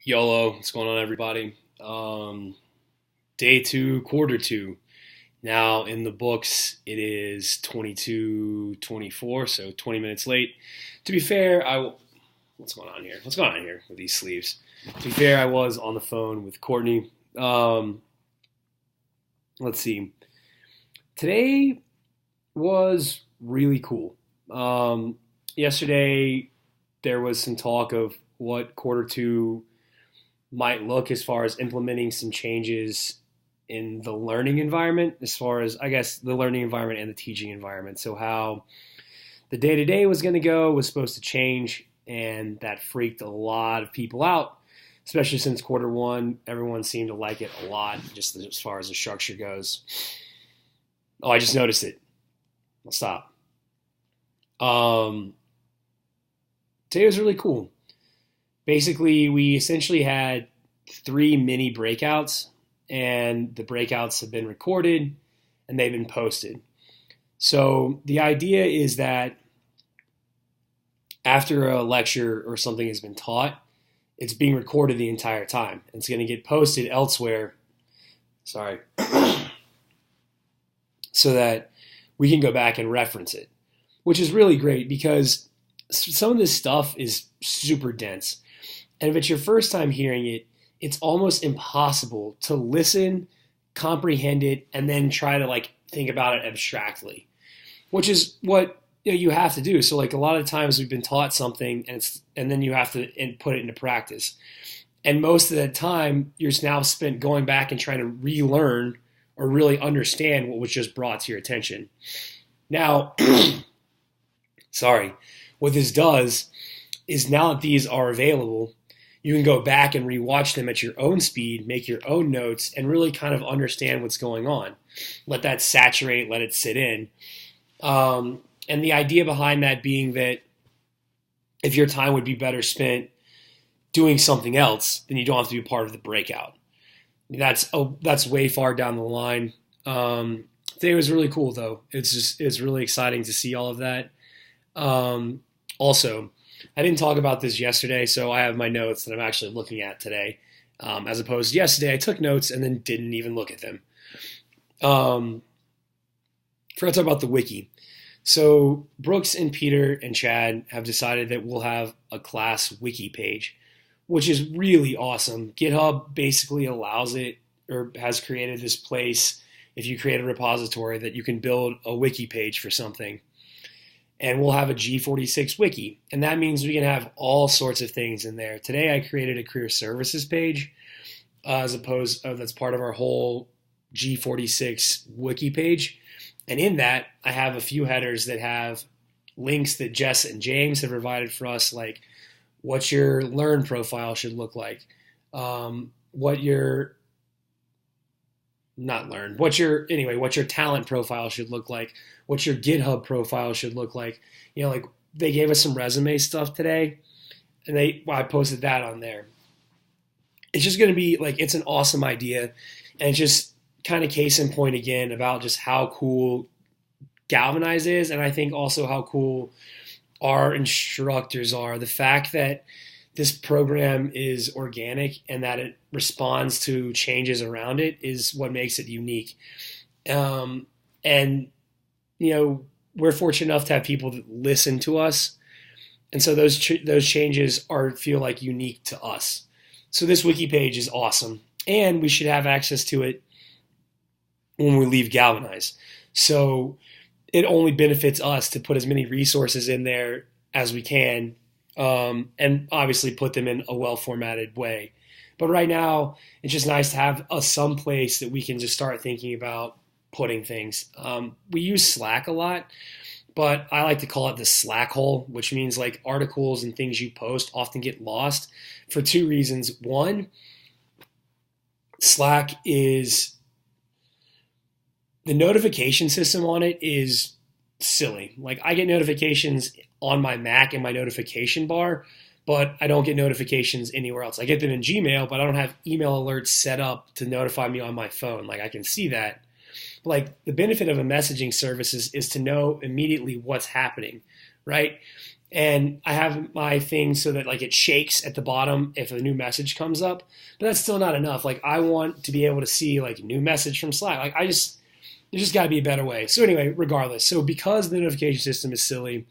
YOLO, what's going on, everybody? Day two, quarter two. Now in the books, it is 22:24, so 20 minutes late. To be fair, what's going on here? What's going on here with these sleeves? To be fair, I was on the phone with Courtney. Let's see. Today was really cool. Yesterday, there was some talk of what quarter two might look as far as implementing some changes in the learning environment, as far as, I guess, the learning environment and the teaching environment. So how the day-to-day was going to go was supposed to change, and that freaked a lot of people out, especially since quarter one, everyone seemed to like it a lot, just as far as the structure goes. Oh, I just noticed it. I'll stop. Today was really cool. Basically, we essentially had 3 mini breakouts, and the breakouts have been recorded and they've been posted. So the idea is that after a lecture or something has been taught, it's being recorded the entire time. It's going to get posted elsewhere. Sorry. So that we can go back and reference it, which is really great because some of this stuff is super dense. And if it's your first time hearing it, it's almost impossible to listen, comprehend it, and then try to think about it abstractly, which is what you have to do. So a lot of times we've been taught something and then you have to put it into practice. And most of the time you're now spent going back and trying to relearn or really understand what was just brought to your attention. Now, what this does is now that these are available, you can go back and rewatch them at your own speed, make your own notes, and really kind of understand what's going on. Let that saturate, let it sit in. And the idea behind that being that if your time would be better spent doing something else, then you don't have to be part of the breakout. That's way far down the line. Today was really cool, though. It's really exciting to see all of that. Also, I didn't talk about this yesterday, so I have my notes that I'm actually looking at today, as opposed to yesterday I took notes and then didn't even look at them. Forgot to talk about the wiki. So Brooks and Peter and Chad have decided that we'll have a class wiki page, which is really awesome. GitHub basically allows it, or has created this place, if you create a repository, that you can build a wiki page for something. And we'll have a G46 wiki. And that means we can have all sorts of things in there. Today I created a career services page that's part of our whole G46 wiki page. And in that, I have a few headers that have links that Jess and James have provided for us, like what your learn profile should look like, what your talent profile should look like, what your GitHub profile should look like. They gave us some resume stuff today, and I posted that on there. It's just going to be it's an awesome idea, and it's just kind of case in point again about just how cool Galvanize is, and I think also how cool our instructors are. The fact that this program is organic and that it responds to changes around it is what makes it unique. And we're fortunate enough to have people that listen to us, and so those changes feel like unique to us. So this wiki page is awesome, and we should have access to it when we leave Galvanize. So it only benefits us to put as many resources in there as we can, and obviously put them in a well-formatted way. But right now, it's just nice to have some place that we can just start thinking about putting things. We use Slack a lot, but I like to call it the Slack hole, which means articles and things you post often get lost for 2 reasons. One, Slack is the notification system on it is silly. I get notifications on my Mac in my notification bar, but I don't get notifications anywhere else. I get them in Gmail, but I don't have email alerts set up to notify me on my phone. I can see that. The benefit of a messaging service is to know immediately what's happening, right? And I have my thing so that like it shakes at the bottom if a new message comes up, but that's still not enough. Like I want to be able to see like new message from Slack. Like there's just got to be a better way. So anyway, regardless, so because the notification system is silly,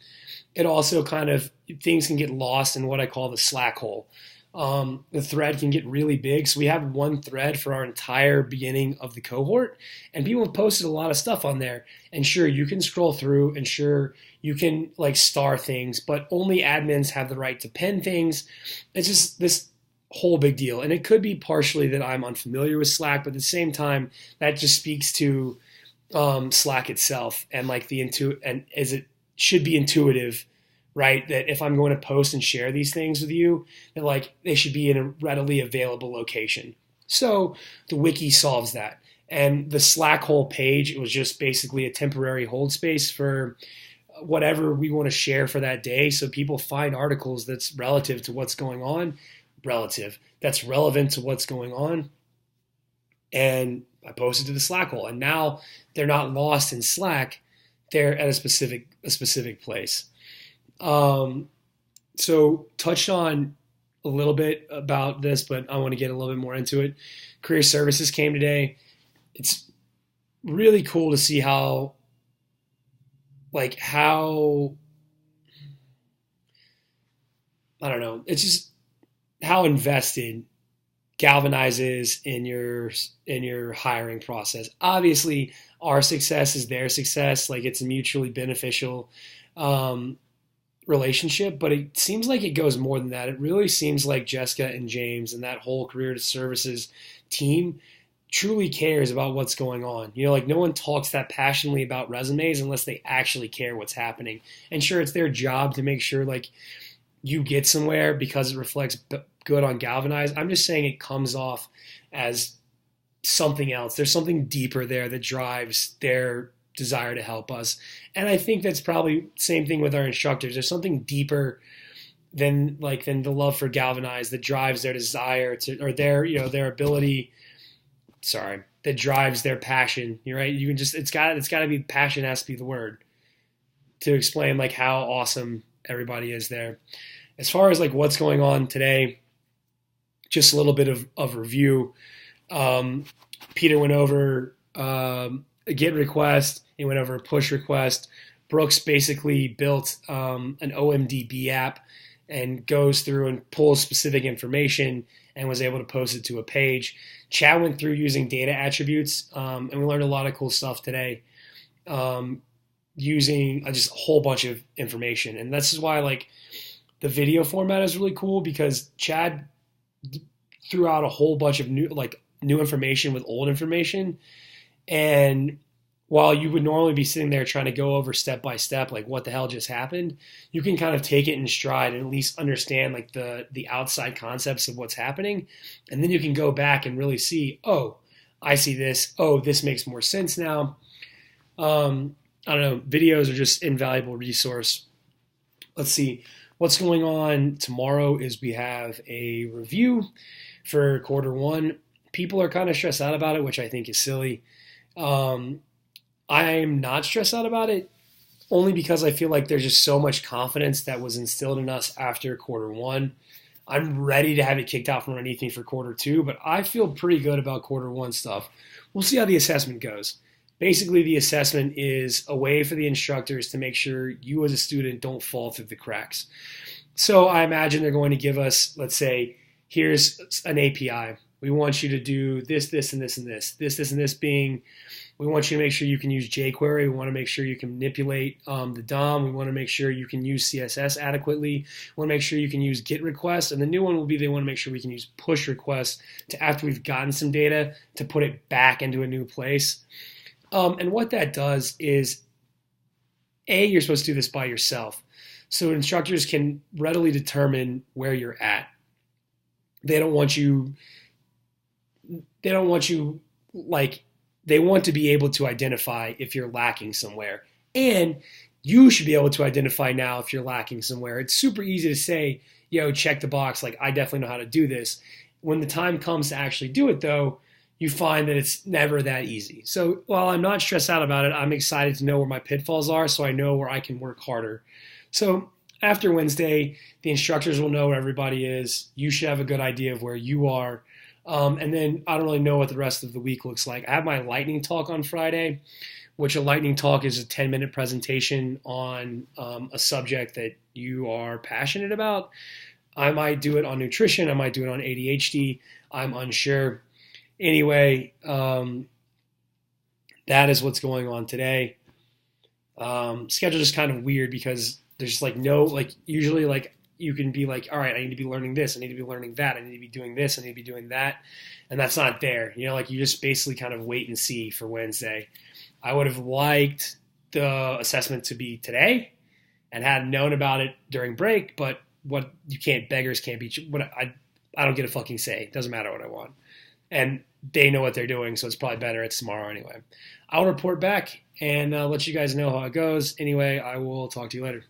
it also kind of things can get lost in what I call the Slack hole. The thread can get really big. So we have one thread for our entire beginning of the cohort, and people have posted a lot of stuff on there. And sure, you can scroll through, and sure, you can like star things, but only admins have the right to pen things. It's just this whole big deal. And it could be partially that I'm unfamiliar with Slack, but at the same time, that just speaks to Slack itself and like and as it should be intuitive, right? That if I'm going to post and share these things with you, that like they should be in a readily available location. So the wiki solves that. And the Slack hole page, it was just basically a temporary hold space for whatever we want to share for that day. So people find articles that's relative to what's going on, that's relevant to what's going on. And I posted to the Slack hole. And now they're not lost in Slack. They're at a specific place. So touched on a little bit about this, but I want to get a little bit more into it. Career services came today. It's really cool to see how I don't know, it's just how invested Galvanize is in your hiring process. Obviously, our success is their success. Like it's a mutually beneficial relationship, but it seems like it goes more than that. It really seems like Jessica and James and that whole career services team truly cares about what's going on. You know, like no one talks that passionately about resumes unless they actually care what's happening. And sure, it's their job to make sure like you get somewhere because it reflects good on Galvanize. I'm just saying it comes off as something else. There's something deeper there that drives their desire to help us. And I think that's probably the same thing with our instructors. There's something deeper than the love for Galvanize that drives their desire to, or their ability, that drives their passion. You're right. You can just, it's got to be, passion has to be the word to explain like how awesome everybody is there. As far as like what's going on today, just a little bit of review. Peter went over a GET request. He went over a push request. Brooks basically built an OMDB app and goes through and pulls specific information and was able to post it to a page. Chad went through using data attributes, and we learned a lot of cool stuff today using just a whole bunch of information. And this is why like the video format is really cool, because Chad threw out a whole bunch of new information with old information. And while you would normally be sitting there trying to go over step by step, like what the hell just happened, you can kind of take it in stride and at least understand like the outside concepts of what's happening. And then you can go back and really see, oh, I see this. Oh, this makes more sense now. I don't know. Videos are just invaluable resource. Let's see. What's going on tomorrow is we have a review for quarter one. People are kind of stressed out about it, which I think is silly. I'm not stressed out about it only because I feel like there's just so much confidence that was instilled in us after quarter one. I'm ready to have it kicked out from underneath me for quarter two, but I feel pretty good about quarter one stuff. We'll see how the assessment goes. Basically, the assessment is a way for the instructors to make sure you as a student don't fall through the cracks. So I imagine they're going to give us, let's say, here's an API. We want you to do this, this, and this, and this. This, and this being, we want you to make sure you can use jQuery. We want to make sure you can manipulate the DOM. We want to make sure you can use CSS adequately. We want to make sure you can use GET requests. And the new one will be they want to make sure we can use push requests to, after we've gotten some data, to put it back into a new place. And what that does is, you're supposed to do this by yourself. So instructors can readily determine where you're at. They want to be able to identify if you're lacking somewhere. And you should be able to identify now if you're lacking somewhere. It's super easy to say, check the box, like I definitely know how to do this. When the time comes to actually do it though, you find that it's never that easy. So while I'm not stressed out about it, I'm excited to know where my pitfalls are so I know where I can work harder. So after Wednesday, the instructors will know where everybody is. You should have a good idea of where you are. And then I don't really know what the rest of the week looks like. I have my lightning talk on Friday, which a lightning talk is a 10-minute presentation on a subject that you are passionate about. I might do it on nutrition. I might do it on ADHD. I'm unsure. Anyway, that is what's going on today. Schedule is kind of weird because there's like no, like usually like you can be like, all right, I need to be learning this. I need to be learning that. I need to be doing this. I need to be doing that. And that's not there. You know, like you just basically kind of wait and see for Wednesday. I would have liked the assessment to be today and had known about it during break, but what you can't, beggars can't be, what I don't get a fucking say. It doesn't matter what I want. And they know what they're doing, so it's probably better it's tomorrow anyway. I'll report back and let you guys know how it goes. Anyway, I will talk to you later.